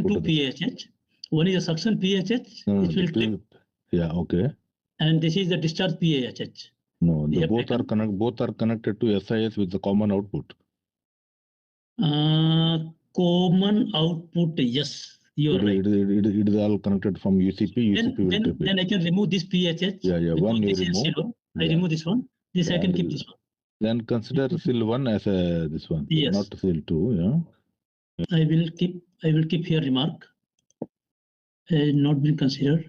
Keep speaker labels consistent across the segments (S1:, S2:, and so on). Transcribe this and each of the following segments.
S1: two PHH. One is a suction PHH, which will trip.
S2: Yeah, okay.
S1: And this is the discharge PHH.
S2: No, both are connected to SIS with the common output.
S1: Common output, yes, you're right.
S2: It is all connected from UCP.
S1: Then I can remove this PHH.
S2: Yeah. One you remove.
S1: I remove this one. This I can keep this one.
S2: Then consider SIL 1 as this one,
S1: yes.
S2: Not SIL 2. Yeah.
S1: I will keep here remark. Not been considered.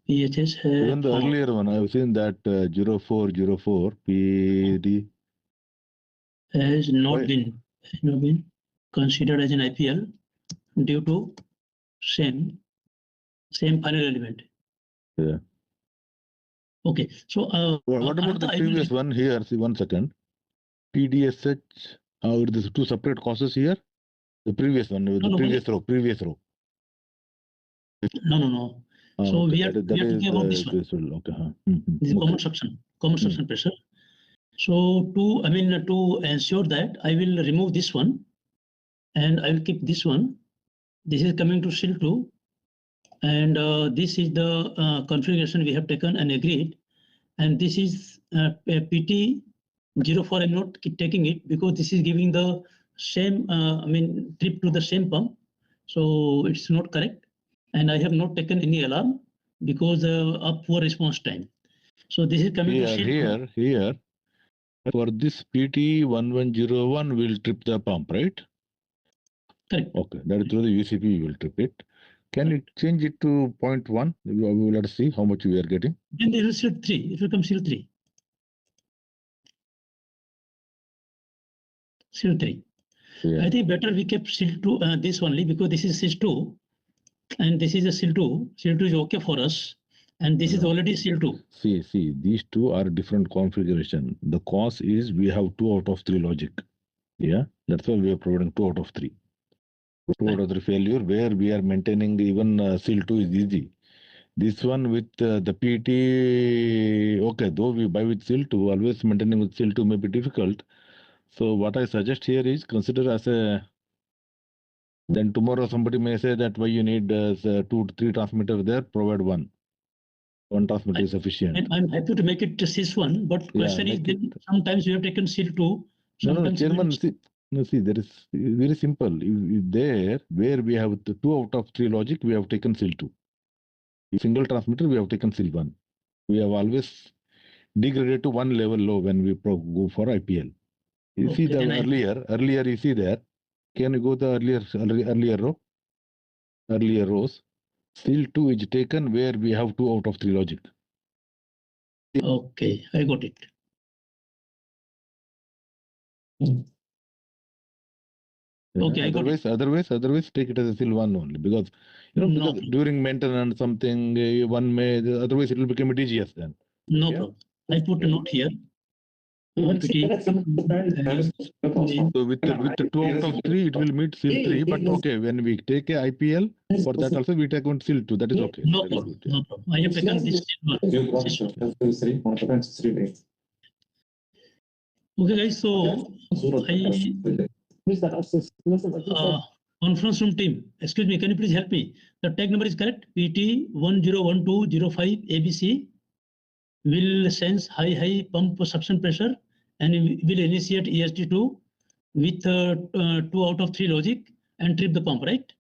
S1: PHS.
S2: Even the earlier one, I've seen that 0404 PD
S1: has not been considered as an IPL due to same final element.
S2: Yeah.
S1: Okay. So
S2: what about the previous one here? See, 1 second. PDSH. There's two separate causes here. The previous one, previous row.
S1: No. So
S2: okay.
S1: we are talking about this one.
S2: Okay.
S1: This is common suction pressure. So to ensure that, I will remove this one and I will keep this one. This is coming to SIL 2, and this is the configuration we have taken and agreed. And this is PT 04. I'm not taking it because this is giving the same trip to the same pump, so it's not correct. And I have not taken any alarm because of poor response time. So this is coming to SIL
S2: here. For this PT 1101 will trip the pump, right?
S1: Correct.
S2: Okay, that is through the UCP you will trip it. Can you change it to 0.1? We will let us see how much we are getting.
S1: Then there is SIL 3. It will come SIL 3. SIL 3. Yeah. I think better we kept SIL 2 this only because this is SIL 2 and this is a SIL 2. SIL 2 is okay for us. And this is already SIL 2.
S2: See, these two are different configuration. The cause is we have 2 out of 3 logic. Yeah, that's why we are providing 2 out of 3. 2 out of 3 failure where we are maintaining even SIL 2 is easy. This one with the PT, okay, though we buy with SIL 2, always maintaining with SIL 2 may be difficult. So what I suggest here is consider as a, then tomorrow somebody may say that why you need 2 to 3 transmitter there, provide one. One transmitter is sufficient.
S1: I'm happy to make it SIS1, but question is sometimes we have taken SIL 2.
S2: No, Chairman, see, there is very simple. There, where we have the 2 out of 3 logic, we have taken SIL 2. Single transmitter, we have taken SIL 1. We have always degraded to 1 level low when we go for IPL. You see the earlier you see there. Can you go the earlier row? Earlier rows. SIL 2 is taken where we have 2 out of 3 logic.
S1: Okay, I got it. Okay,
S2: otherwise take it as a SIL 1 only because because during maintenance something one may otherwise it will become a DGS then.
S1: No problem. I put a note here. So with the
S2: 2 out of 3 it will meet SIL 3, but okay, when we take a IPL for that also we take on SIL 2, that is okay.
S1: No problem. I have taken this SIL 1. Okay guys, so conference room team, excuse me, can you please help me? The tag number is correct. PT 101205 ABC will sense high pump suction pressure and will initiate ESD2 with 2 out of 3 logic and trip the pump, right?